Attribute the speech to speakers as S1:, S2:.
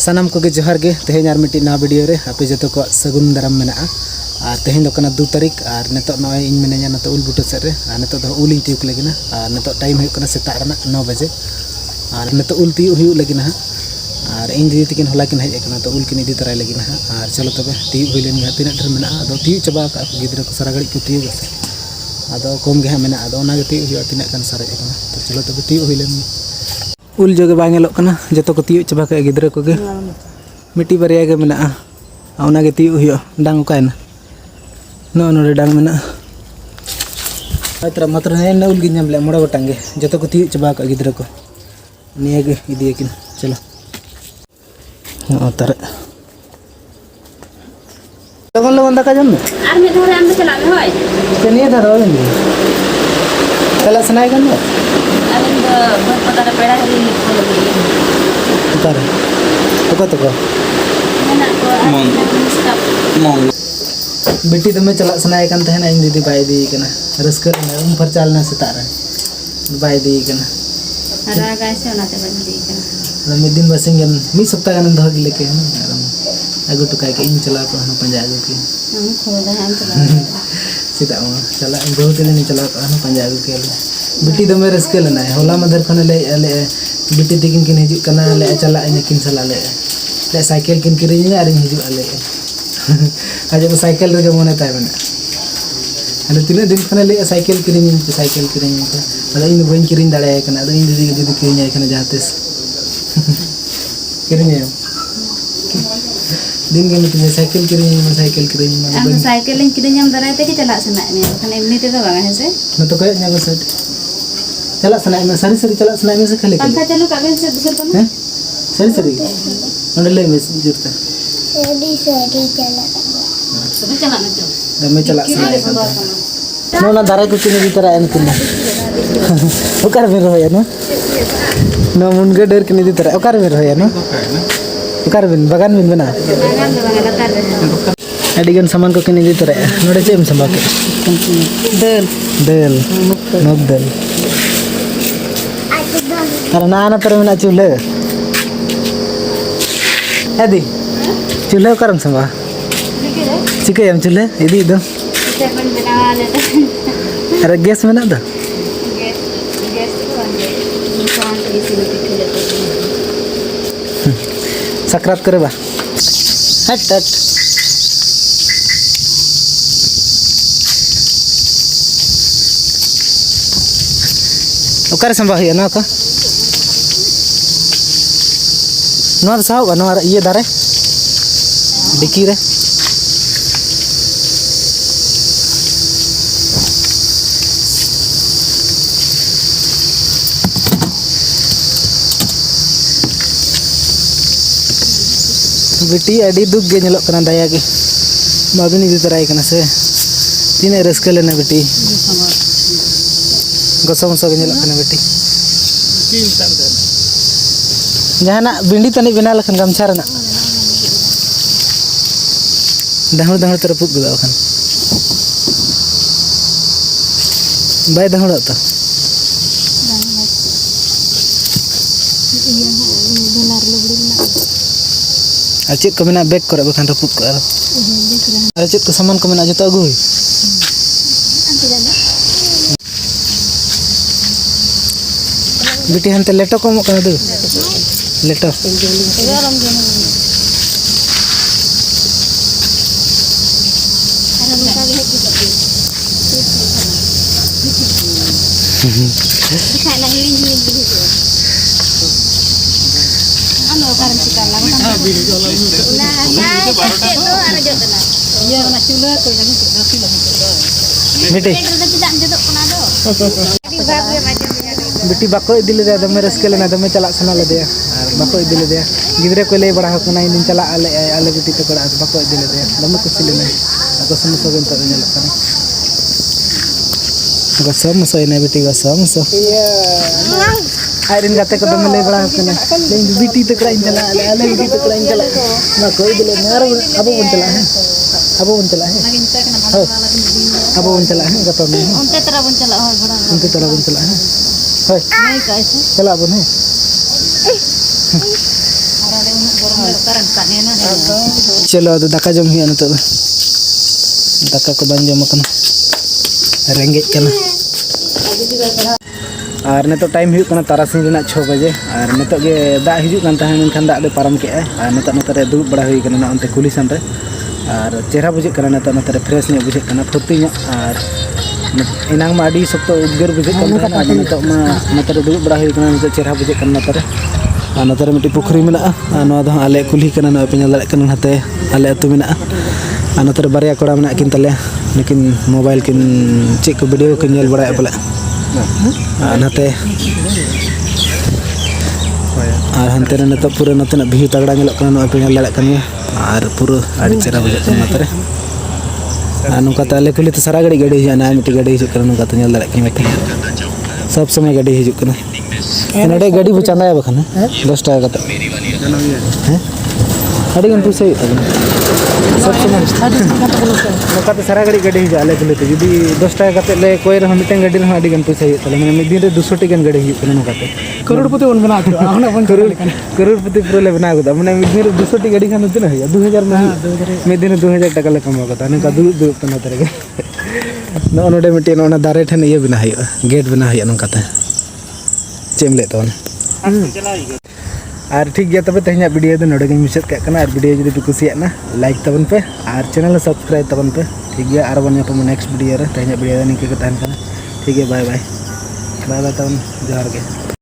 S1: सानाम को जोहार गे तेहें आर मिट्टी ना वीडियो रे आपे जो को सगुन दाराम मेना और तेहें 2 तारीख और नितो नय इन मिनेया नतो उल बुटो सेरे और नितो उल इन तियुक लगिना और नितो टाइम हुई सेता 9 बजे और नितो उल तियुक हुई लगिना और इन दीदी तकिन होला किन हेज तो उल किन इदी तराय लगिना और चलो तबे तियुक हुई लेन तीना ढेर मेना अदो तियुक चबा का गिद्रा को सारा घड़ी को तियुक से अदो कम गे मेना अदो ओना गे तियुक हुई तीना कान सारे तो चलो तबे तियुक हुई लेन उल जोगे बांगेलो कना जतो को तियुक चबा का गिद्रा को गे मिट्टी बारिया गे मेना ओना गे तियुक हुई डांग कायना नो नो डांग मेना आतरा मात्र ने उल गे नाम ले मोड़ा गोटांगे जतो को तियुक चबा का गिद्रा को निया गे इदी किन चलो तारे लगन लगन दाका जम
S2: आर में धरे हम चला में होय
S1: कनिया धरो नि चला सनाय गन
S2: अबे तो बहुत पता पेड़ा है लगी
S1: तारे तो
S2: ना को
S1: मोंग बेटी तो मैं चला सनाय कन तहना इन दीदी बाय दी कना रस्कर ना उन पर चालना सेता रे बाय दी कना
S2: हरा गाय से ना ते बाय दी कना
S1: मिद दिन बसिंगन मी सप्ताह गन दह गिले के अगु टुकाय के इन चला को हन पंजा अगु के
S2: हम खोदा हम चला
S1: सीधा चला बहुत दिन चला को हन पंजा अगु के बेटी दमे रस्के लेना है होला मदर खने ले बेटी तकिन किन हिजु कना ले चला इन किन चला ले साइकिल किन किरिन आर हिजु आले आज को साइकिल रे मने ताय बना अरे तीन दिन खने ले साइकिल किरिन अदा इन बइन किरिन दाड़े कना अदा इन दीदी किरिन आय कना जातेस किरिन दिन के मिटने साइकिल किरिन
S2: हम साइकिल इन किरिन हम दराय ते के चला सना में खने एमनी ते तो बागा है से
S1: न तो कहे न्यागो सेट चला सना में सारी चला सना में से खले
S2: पंखा चालू काबे से दूसर को
S1: हैं सारी नोडे ले में जुरता
S2: रेडी चला तो चला में तो
S1: दमे चला सना नो ना दारा को किने भी तरह एन किने ओकर में रहोया ना नो मुनगे डर किने दी तरह ओकर में रहोया ना ओकर बिन बगान बिन बना अडिगन सामान को किने दी तरह नोडे चेम संबा के दल नोक दल अरे ना पर में चूल्हे अदी चूल्हे करम संबा चिके हम चूल्हे इदी दो अरे गैस में ना दो सक्रात करे बा हट ओकर संभा है ना का नोर साहब नोर ये दारे डिकी रे बेटी अड़ी दुख गे नेलो कना दया के बाबिन इदी तराय कना से तीन रस्के लेना बेटी गसम सब नेलो कना बेटी जहाना बिंडी तनी बना लखन गमछा रना दहड़ तर पुग गदा खन बाय दहड़ तो चेक को मेना बैग करे बखान रपुत को अरे चेक को सामान को मेना जतो अगु बेटी हनते लेटो को मो कना दो लेटो बेटी बाको इदी ले दमे रस्के लेना दमे चला सना ले दे बाको इदी ले दे गिदरे को ले बड़ा हकना इन चला आले बेटी तो कड़ा बाको इदी ले दे दमे खुशी लेना आको समसो गन तो नेल कना आको समसो इने बेटी को समसो आयरन गाते को दमे ले बड़ा हकना ले बेटी तो कड़ा इन चला आले बेटी तो कड़ा इन चला बाको इदी ले मार अब बन चला है अब बन चला है अब बन चला है गतो में
S2: उनते तरह बन चला हो बड़ा
S1: उनते तरह बन चला है नहीं
S2: कैसे
S1: चला बन है चलो अब दाका जम हुआ नितो दाका को बन जम कना रेंगे कना और नितो टाइम हुई कना तारासिंह रेना 6 बजे और नितो गे दा हिजु कान ताहे मेनखान दा दे पारम के और नितो नतरे दुब बड़ा हुई कना ना ओनते कुली सन रे और चेहरा बुझे कना नितो नतरे फ्रेश ने बुझे कना फुर्ती ᱧᱚᱜ और इनांग मा आडी सप्तो उद्गार बुझे कना नितो मा नतरे दुब बड़ा हुई कना नितो चेहरा बुझे कना नतरे और नतरे मिट्टी पुखरी मेना नवा दो आले कुली कना न पेញलड़े कना हते आले अतु मेना और नतरे बारिया कोड़ा मेना किन तले लेकिन मोबाइल किन चेक को वीडियो किन नेल बड़ा बोले नते और हंते रे नतो पूरा नते भीड़ तगड़ा नेल कना न पेñ लड़े कना और पूरा आड़ी चेहरा बुझे कना नतरे नुका ताले कुली तो सारा गाड़ी गाड़ी जाना मिट्टी गाड़ी हिजुक कना नुका तो नेल लड़े कना सब समय गाड़ी हिजुक कना नडे गाड़ी bu चांदा बखन 10 टाका कते हैं अड़ी गन पैसा सब समय नुका तो सारा गाड़ी गाड़ी हिजा आले कुली तो जुदी 10 टाका कते ले कोई रह मिटेन गाड़ी रह अड़ी गन पैसा तले माने मिद दिन रे 200 टी गन गाड़ी हिजुक कना नुका ते करोड़पति बन बना तो आना बन करोड़पति पूरा ले बना गदा माने मिद दिन रे 200 टी गाड़ी खान दिन है 2000 में मिद दिन 2000 टाका ले कमा गदा नुका दुब दुब तना तरे नो नोडे मिटेन ओना दारे ठन ये बना है गेट बना है नुका ते चेम ले तवन और ठीक गया तबे तेहना वीडियो दो नोडे मुचाद का कना और वीडियो जदि पे कुसिया ना लाइक तबन पे और चैनल सब्सक्राइब तबन पे ठीक गया और बन पे नेक्स्ट वीडियो रे तेहना वीडियो निके के तहन कना ठीक है बाय बाय बाय बाय तबन जोहार के।